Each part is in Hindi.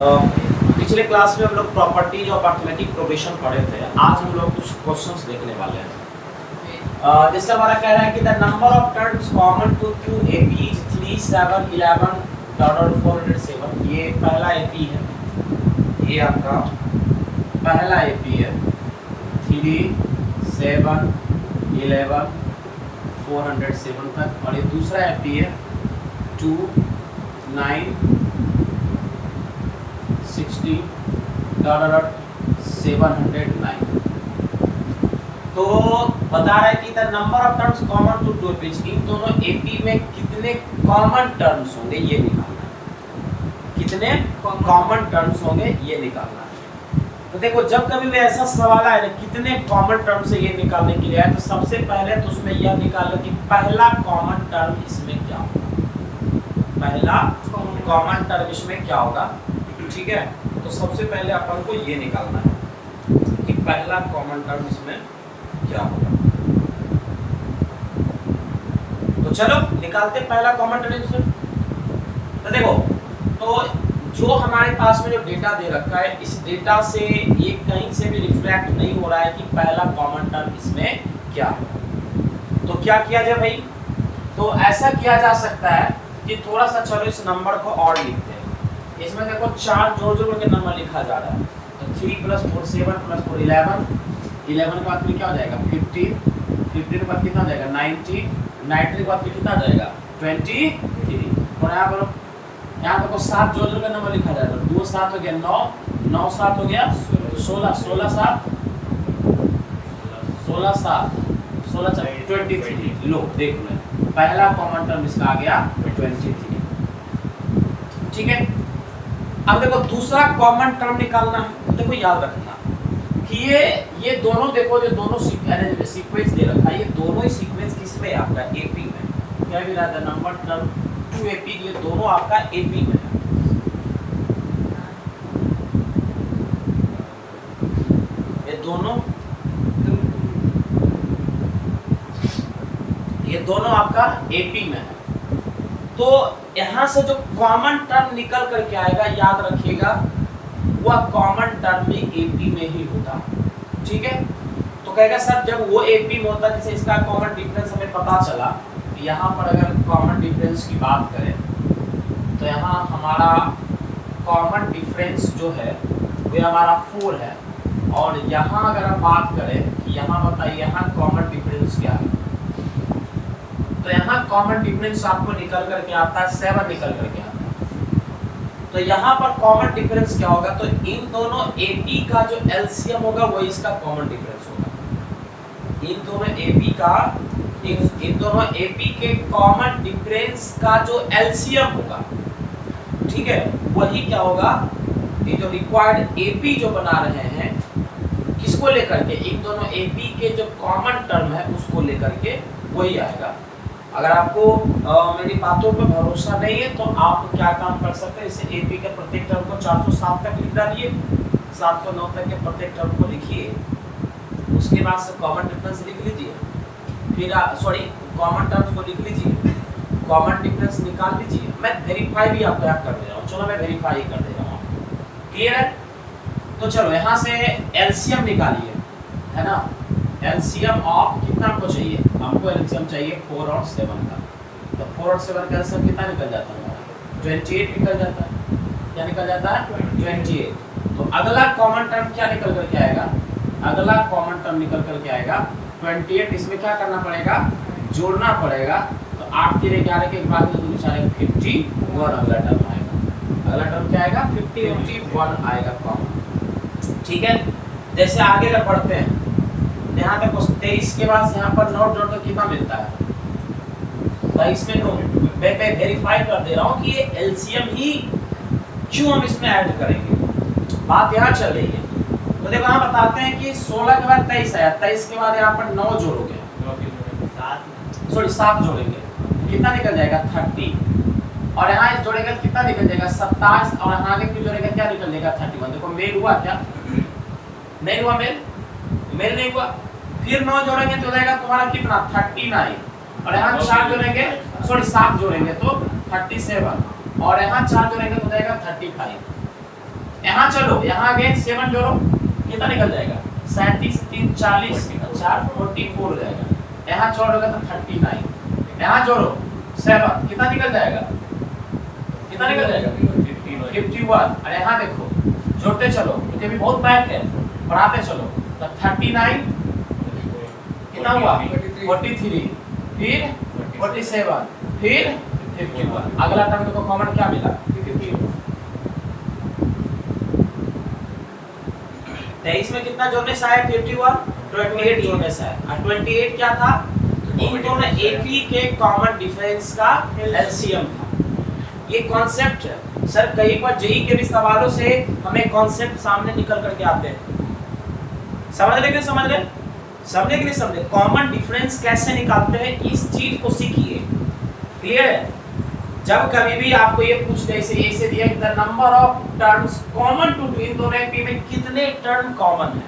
पिछले क्लास में हम लोग प्रॉपर्टीज ऑफ अर्थमेटिक प्रोग्रेशन पढ़े थे। आज हम लोग कुछ क्वेश्चंस देखने वाले हैं। जैसे हमारा कह रहा है कि the number of terms common to two AP is 3, 7, 11 dot 407। ये पहला एपी है, ये आपका पहला एपी है 3, 7, 11 407 तक, और ये दूसरा एपी है 2, 9 60 डॉट 709। तो बता रहा है कि the number of terms common to two AP, इन दोनों एपी में कितने कॉमन टर्म्स होंगे ये निकालना है। कितने कॉमन टर्म्स होंगे ये निकालना है। तो देखो, जब कभी भी ऐसा सवाल आए ना कितने कॉमन टर्म्स है ये निकालने के लिए आए, तो सबसे पहले तो उसमें यह निकालो कि पहला कॉमन टर्म इसमें क्या होगा। पहला कॉमन टर्म इसमें क्या होगा, ठीक है। तो सबसे पहले अपन को ये निकालना है कि पहला कॉमन टर्म इसमें क्या होगा। तो चलो निकालते पहला कॉमन टर्म इसमें। तो देखो, तो जो हमारे पास में जो डेटा दे रखा है, इस डेटा से ये कहीं से भी रिफ्लेक्ट नहीं हो रहा है कि पहला कॉमन टर्म इसमें क्या है। तो क्या किया जाए भाई, तो ऐसा किया जा सकता है कि थोड़ा सा चलो इस नंबर को और लिखते हैं। इसमें देखो 4 जोड़ के नंबर लिखा जा रहा है। तो 3 + 4 7 + 4 11, 11 के बाद फिर क्या हो जाएगा 50, 50 के बाद कितना हो जाएगा 90, 90 के बाद फिर कितना आ जाएगा 23। और यहाँ देखो 7 जोड़ के नंबर लिखा जाएगा। 2 7 हो गया 9, 9 7 हो गया 16, 16 7 16 7 16 23। लो देख लो, पहला कॉमन टर्म इसका आ गया 23। ठीक है। अब देखो दूसरा कॉमन टर्म निकालना है। देखो याद रखना कि ये दोनों, देखो जो दोनों सीक्वेंस दे रखा है, ये दोनों ही सीक्वेंस किस में आपका एपी में। क्या भी रहा था नंबर टर्म 2 एपी, ये दोनों आपका एपी में है। ये दोनों आपका एपी में है। तो यहाँ से जो कॉमन टर्म निकल करके आएगा, याद रखिएगा, वह कॉमन टर्म में एपी में ही होता। ठीक है। तो कहेगा सर जब वो एपी में होता, जैसे इसका कॉमन डिफरेंस हमें पता चला, यहाँ पर अगर कॉमन डिफरेंस की बात करें तो यहाँ हमारा कॉमन डिफरेंस जो है वो हमारा 4 है। और यहाँ अगर हम बात करें कि यहाँ बताइए यहाँ कॉमन डिफरेंस क्या है, तो यहाँ कॉमन डिफरेंस आपको निकल करके आता है 7 निकल करके आता है। तो यहाँ पर कॉमन डिफरेंस क्या होगा, तो इन दोनों एपी का जो एलसीएम होगा वो इसका कॉमन डिफरेंस होगा। इन दोनों एपी के कॉमन डिफरेंस का जो एलसीएम होगा, ठीक है, वही क्या होगा, ये जो रिक्वायर्ड एपी जो बना रहे हैं किसको लेकर के, इन दोनों एपी के जो कॉमन टर्म है उसको लेकर के वही आएगा। अगर आपको मेरी बातों पर भरोसा नहीं है तो आप क्या काम कर सकते हैं, इसे एपी के प्रत्येक टर्म को 407 तक लिख डालिए, 709 तक के प्रत्येक टर्म को लिखिए, उसके बाद से कॉमन डिफरेंस लिख लीजिए, फिर कॉमन टर्म्स को लिख लीजिए, कॉमन डिफरेंस निकाल लीजिए। मैं वेरीफाई भी आपको यहाँ कर दे रहा हूँ, चलो मैं वेरीफाई कर दे रहा हूँ। क्लियर है। तो चलो यहाँ से एलसीएम निकालिए, है ना। एलसीएम ऑफ कितना आपको चाहिए, हमको एलसीएम चाहिए 4 और 7 का। तो 4 और 7 का एलसीएम कितना निकल जाता है, 28 निकल जाता है। क्या निकल जाता है 28। तो अगला कॉमन टर्म क्या निकल करके आएगा, अगला कॉमन टर्म निकल करके आएगा 28। इसमें क्या करना पड़ेगा, जोड़ना पड़ेगा। तो 8 3 11 के बाद 51 अगला टर्म आएगा। अगला टर्म क्या आएगा 51 आएगा कॉमन। ठीक है। जैसे आगे का पढ़ते हैं, यहाँ तक 23 के बाद यहाँ पर 9 जोड़ कर कितना मिलता है 23 में 9। मैं वेरीफाई कर दे रहा हूँ कि ये एलसीएम ही क्यों हम इसमें ऐड करेंगे, बात यहाँ चल रही है। तो देखो यहाँ बताते हैं कि 16 के बाद 23 आया, 23 के बाद यहाँ पर 9 जोड़ोगे, 7 जोड़ेंगे, कितना निकल जाएगा 30। और यहाँ इस जोड़ेगा कितना निकल जाएगा 27। और यहाँ आगे फिर जोड़ेगा क्या निकल जाएगा 31। देखो मेल हुआ क्या, नहीं हुआ मेल नहीं हुआ। फिर 9 जोड़ेंगे तो जाएगा तुम्हारा कितना 39। और यहाँ 4 जोड़ेंगे, 7 जोड़ेंगे तो 37। और यहाँ 4 जोड़ेंगे तो जाएगा 35। यहाँ चलो, यहाँ अगेन 7 जोड़ो, कितना निकल जाएगा? 37 3 40 4 44 हो जाएगा। यहाँ जोड़ोगे तो 39, यहाँ जोड़ो 7, कितना निकल जाएगा? कितना निकल जाएगा? 51। और यहाँ देखो जोड़ते चलो, क्योंकि अभी बहुत बैक है, बढ़ाते चलो, तो 39 कितना हुआ? 43, फिर 47, फिर 51। अगला टर्म को कॉमन क्या मिला? 51। 23 में कितना जोड़ने से आया? 51, 28 जोड़ने से आया। और 28 क्या था? इन दोनों एपी के कॉमन डिफरेंस का एलसीएम था। ये कॉन्सेप्ट है सर, कई बार जेई के भी सवालों से हमें कॉन्सेप्ट सामने निकल करके आते हैं। समझ रहे कि समझ रहे? समझने के लिए समझे, कॉमन डिफरेंस कैसे निकालते हैं इस चीज को सीखिए। क्लियर है? जब कभी भी आपको ये पूछ दे, ऐसे दिया कि the number of terms common to इन दोनों एपी में कितने टर्म कॉमन है,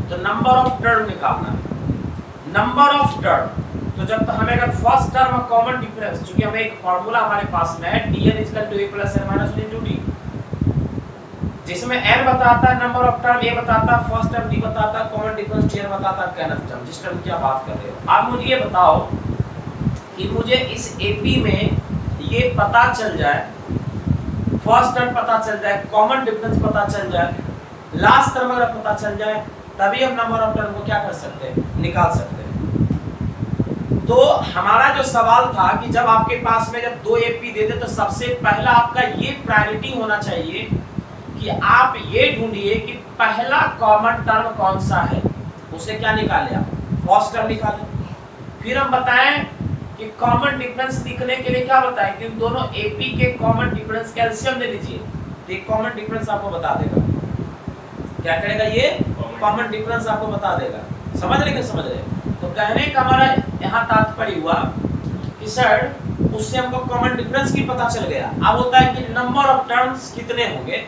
तो नंबर ऑफ टर्म निकालना। नंबर ऑफ टर्म, तो जब तक हमें अगर first term of common difference, क्योंकि हमें एक फार्मूला हमारे पास में है dn = a + n - 1 * d, जिसमें n बताता है नंबर ऑफ टर्म, a बताता है फर्स्ट टर्म, d बताता है कॉमन डिफरेंस, tn बताता है kth टर्म, जिस टर्म की आप बात कर रहे हो। आप मुझे ये बताओ कि मुझे इस एपी में ये पता चल जाए, फर्स्ट टर्म पता चल जाए, कॉमन डिफरेंस पता चल जाए, लास्ट टर्म अगर पता चल जाए, तभी हम नंबर ऑफ टर्म को क्या कर सकते हैं? निकाल सकते हैं। तो हमारा जो सवाल था कि जब आपके पास में जब 2 एपी दे दे, तो सबसे पहला आपका ये प्रायोरिटी होना चाहिए कि आप ये ढूंढिए कि पहला कॉमन टर्म कौन सा है, उसे क्या निकाले आप? फर्स्ट टर्म निकालें। फिर हम बताएं कि कॉमन डिफरेंस लिखने के लिए क्या बताएं कि दोनों एपी के कॉमन डिफरेंस का एलसीएम ले लीजिए, तो एक कॉमन डिफरेंस आपको बता देगा। क्या करेगा? ये कॉमन डिफरेंस आपको बता देगा। समझ रहे? समझ रहे? तो कहने का हमारा यहाँ तात्पर्य हुआ कि सर उससे हमको कॉमन डिफरेंस की पता चल गया। अब होता है कि नंबर ऑफ टर्म्स कितने होंगे,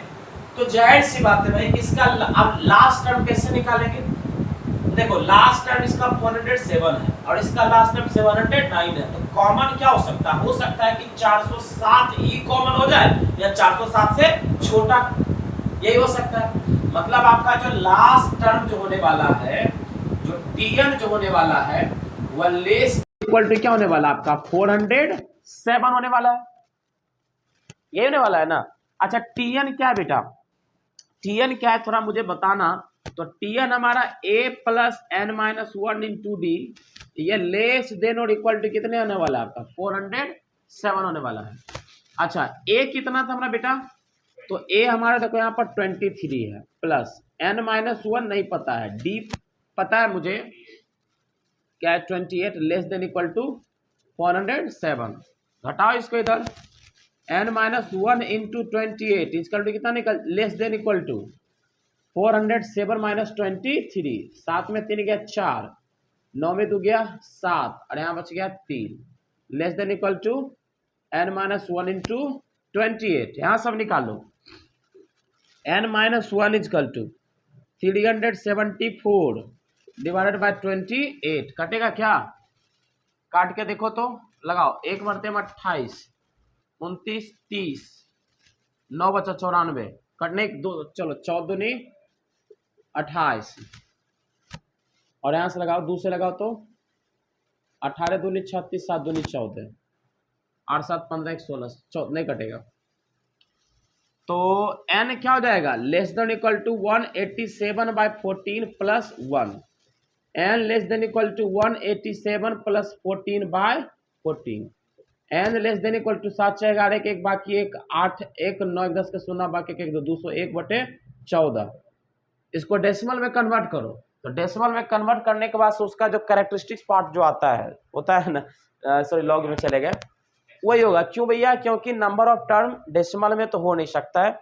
तो जाहिर सी बात है भाई, इसका अब लास्ट टर्म कैसे निकालेंगे? देखो लास्ट टर्म इसका 407 है और इसका लास्ट टर्म 709 है, तो कॉमन क्या हो सकता है? हो सकता है कि 407 ही कॉमन हो जाए या 407 से छोटा, यही हो सकता है। मतलब आपका जो लास्ट टर्म जो होने वाला है, जो tn जो होने वाला है, वह लेस इक्वल टू क्या होने वाला? आपका 407 होने वाला है, ये होने वाला है ना। अच्छा tn क्या है बेटा? tn क्या है थोड़ा मुझे बताना। तो tn हमारा a + n - 1 * d, ये लेस देन और इक्वल टू कितने होने वाला है? आपका 407 होने वाला है। अच्छा a कितना था हमारा बेटा? तो a हमारा देखो यहाँ पर 23 है, प्लस n - 1 नहीं पता है, d पता है मुझे क्या है? 28 लेस देन इक्वल टू 407। घटाओ इसको इधर, n - 1 इंटू 28 इसका कितना निकल? लेस देन इक्वल टू 407 - 23, 7 में 3 गया 4, 9 में 2 गया 7 और यहाँ बच गया 3, less than equal to n - 1 into 28, यहाँ सब निकालो। n - 1 equal to 374 divided by 28, कटेगा क्या? काट के देखो तो, लगाओ, एक मरते में 28, 29, 30, 9 बचा 94, कटने दो, चलो 14 दूनी 28 और यहां से लगाओ, 2 से लगाओ तो 18 दूनी 36, 7 दूनी 14, 8 7 15 1 16, नहीं कटेगा। तो n क्या हो जाएगा? Less than equal to 187/14 plus 1, n less than equal to 187 plus 14/14, n less than equal to 7 6 11 1 बाकी 1 8 1 9 10 के 0 बाकी 1 2 201/14। इसको डेसिमल में कन्वर्ट करो, तो डेसिमल में कन्वर्ट करने के बाद उसका जो कैरेक्टरिस्टिक्स पार्ट जो आता है, होता है ना, सॉरी लॉग में चले गए, वही होगा। क्यों भैया? क्योंकि नंबर ऑफ टर्म डेसिमल में तो हो नहीं सकता है,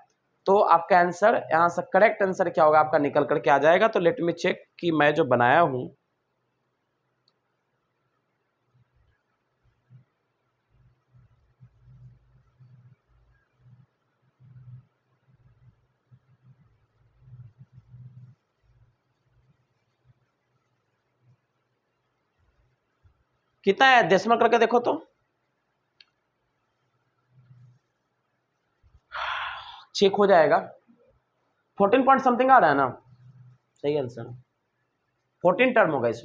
तो आपका आंसर यहाँ से करेक्ट आंसर क्या होगा? आपका निकल करके आ जाएगा। तो लेट मी चेक कि मैं जो बनाया हूँ, कितना है डेसिमल करके देखो तो, चेक हो जाएगा। 14 पॉइंट समथिंग आ रहा है ना, सही आंसर 14 टर्म होगा इसमें।